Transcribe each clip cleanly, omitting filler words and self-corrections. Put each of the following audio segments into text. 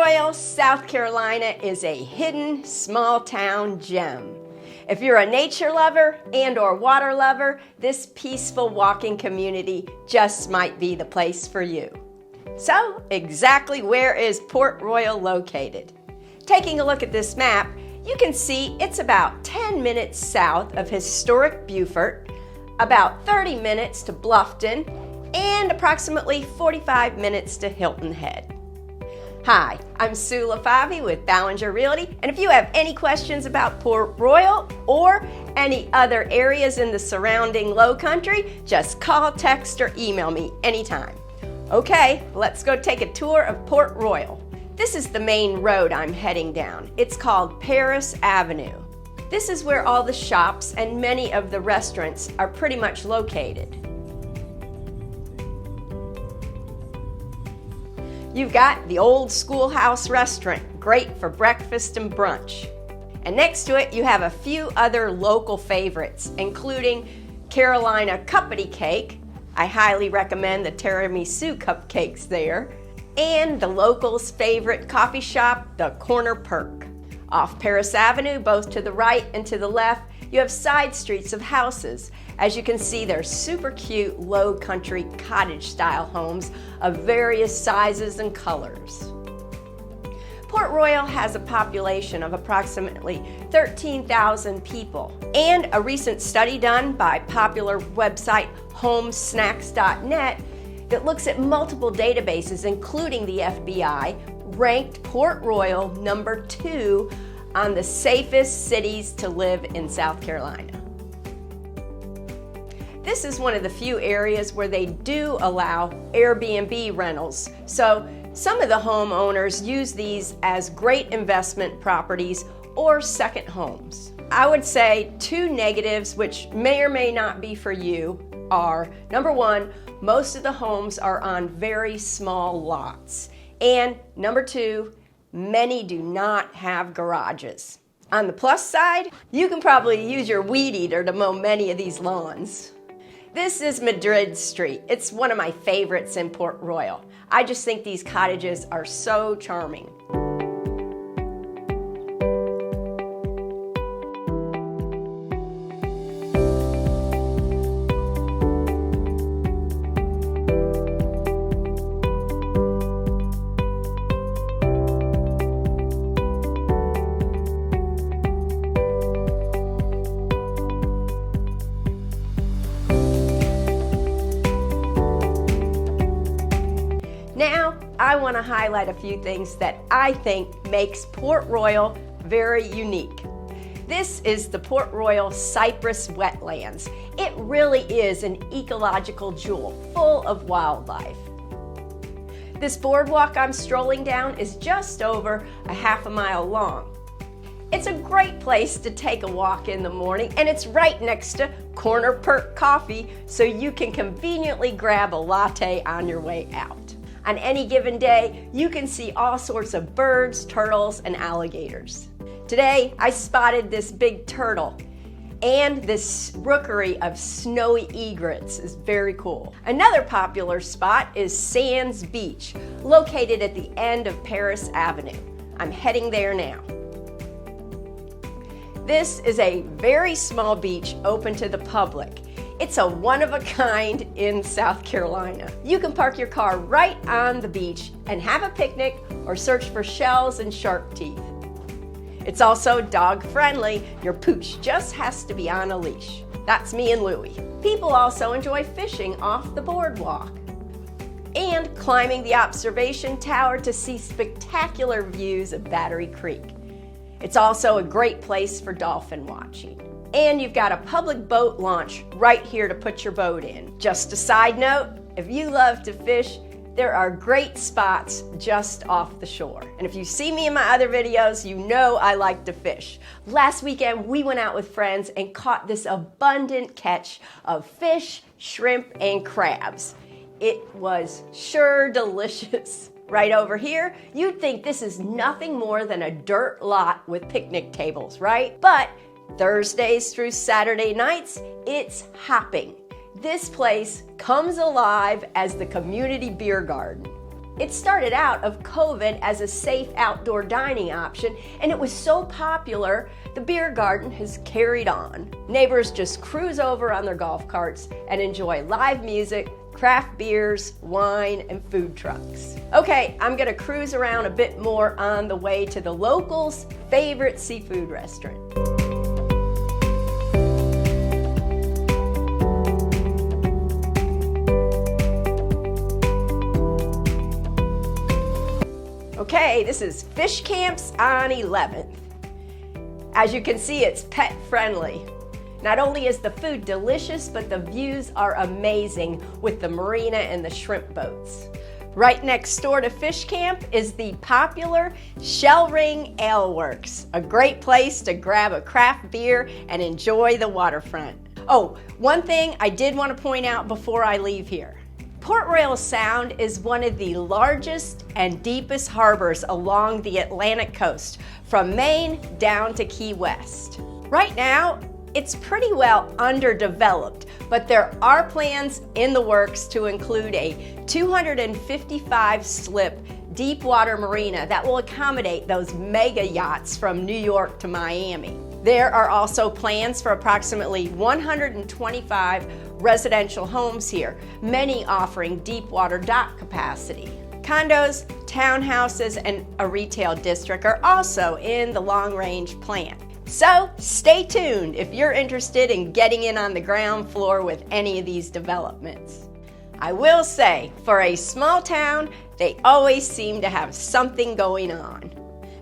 Royal, South Carolina is a hidden small town gem. If you're a nature lover and/or water lover, this peaceful walking community just might be the place for you. So, exactly where is Port Royal located? Taking a look at this map, you can see it's about 10 minutes south of historic Beaufort, about 30 minutes to Bluffton, and approximately 45 minutes to Hilton Head. Hi, I'm Sue LeFavi with Ballinger Realty, and if you have any questions about Port Royal or any other areas in the surrounding Lowcountry, just call, text, or email me anytime. Okay, let's go take a tour of Port Royal. This is the main road I'm heading down. It's called Paris Avenue. This is where all the shops and many of the restaurants are pretty much located. You've got the Old Schoolhouse restaurant, great for breakfast and brunch. And next to it, you have a few other local favorites, including Carolina Cuppity Cake. I highly recommend the tiramisu cupcakes there. And the locals' favorite coffee shop, the Corner Perk. Off Paris Avenue, both to the right and to the left, you have side streets of houses. As you can see, they're super cute Lowcountry cottage-style homes of various sizes and colors. Port Royal has a population of approximately 13,000 people, and a recent study done by popular website homesnacks.net that looks at multiple databases, including the FBI, ranked Port Royal number 2 on the safest cities to live in South Carolina. This is one of the few areas where they do allow Airbnb rentals, so some of the homeowners use these as great investment properties or second homes. I would say 2 negatives, which may or may not be for you, are number 1, most of the homes are on very small lots, and number 2, many do not have garages. On the plus side, you can probably use your weed eater to mow many of these lawns. This is Madrid Street. It's one of my favorites in Port Royal. I just think these cottages are so charming. Now, I want to highlight a few things that I think makes Port Royal very unique. This is the Port Royal Cypress Wetlands. It really is an ecological jewel full of wildlife. This boardwalk I'm strolling down is just over a half a mile long. It's a great place to take a walk in the morning, and it's right next to Corner Perk Coffee, so you can conveniently grab a latte on your way out. On any given day, you can see all sorts of birds, turtles, and alligators. Today, I spotted this big turtle, and this rookery of snowy egrets is very cool. Another popular spot is Sands Beach, located at the end of Paris Avenue. I'm heading there now. This is a very small beach open to the public. It's a one-of-a-kind in South Carolina. You can park your car right on the beach and have a picnic or search for shells and shark teeth. It's also dog-friendly. Your pooch just has to be on a leash. That's me and Louie. People also enjoy fishing off the boardwalk and climbing the observation tower to see spectacular views of Battery Creek. It's also a great place for dolphin watching. And you've got a public boat launch right here to put your boat in. Just a side note, if you love to fish, there are great spots just off the shore. And if you see me in my other videos, you know I like to fish. Last weekend, we went out with friends and caught this abundant catch of fish, shrimp, and crabs. It was sure delicious. Right over here, you'd think this is nothing more than a dirt lot with picnic tables, right? But Thursdays through Saturday nights, it's hopping. This place comes alive as the community beer garden. It started out of COVID as a safe outdoor dining option, and it was so popular, the beer garden has carried on. Neighbors just cruise over on their golf carts and enjoy live music, craft beers, wine, and food trucks. Okay, I'm gonna cruise around a bit more on the way to the locals' favorite seafood restaurant. Okay, this is Fish Camps on 11th. As you can see, it's pet friendly. Not only is the food delicious, but the views are amazing with the marina and the shrimp boats. Right next door to Fish Camp is the popular Shell Ring Ale Works, a great place to grab a craft beer and enjoy the waterfront. Oh, one thing I did want to point out before I leave here. Port Royal Sound is one of the largest and deepest harbors along the Atlantic coast, from Maine down to Key West. Right now, it's pretty well underdeveloped, but there are plans in the works to include a 255-slip deep water marina that will accommodate those mega yachts from New York to Miami. There are also plans for approximately 125 residential homes here, many offering deep water dock capacity. Condos, townhouses, and a retail district are also in the long-range plan. So stay tuned if you're interested in getting in on the ground floor with any of these developments. I will say, for a small town, they always seem to have something going on.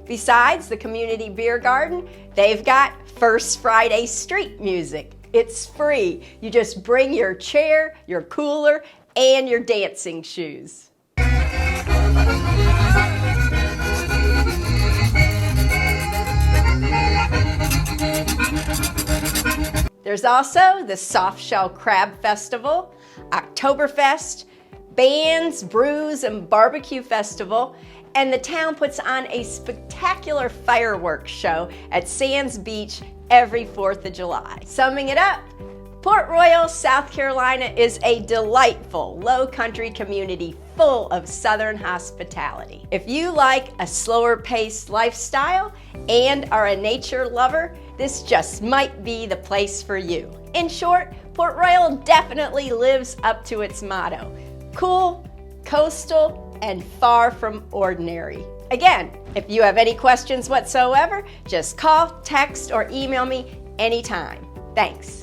Besides the community beer garden, they've got First Friday street music. It's free. You just bring your chair, your cooler, and your dancing shoes. There's also the Soft Shell Crab Festival, Oktoberfest, Bands, Brews, and Barbecue Festival, and the town puts on a spectacular fireworks show at Sands Beach every 4th of July. Summing it up, Port Royal, South Carolina is a delightful low-country community full of southern hospitality. If you like a slower-paced lifestyle and are a nature lover, this just might be the place for you. In short, Port Royal definitely lives up to its motto: cool, coastal, and far from ordinary. Again, if you have any questions whatsoever, just call, text, or email me anytime. Thanks.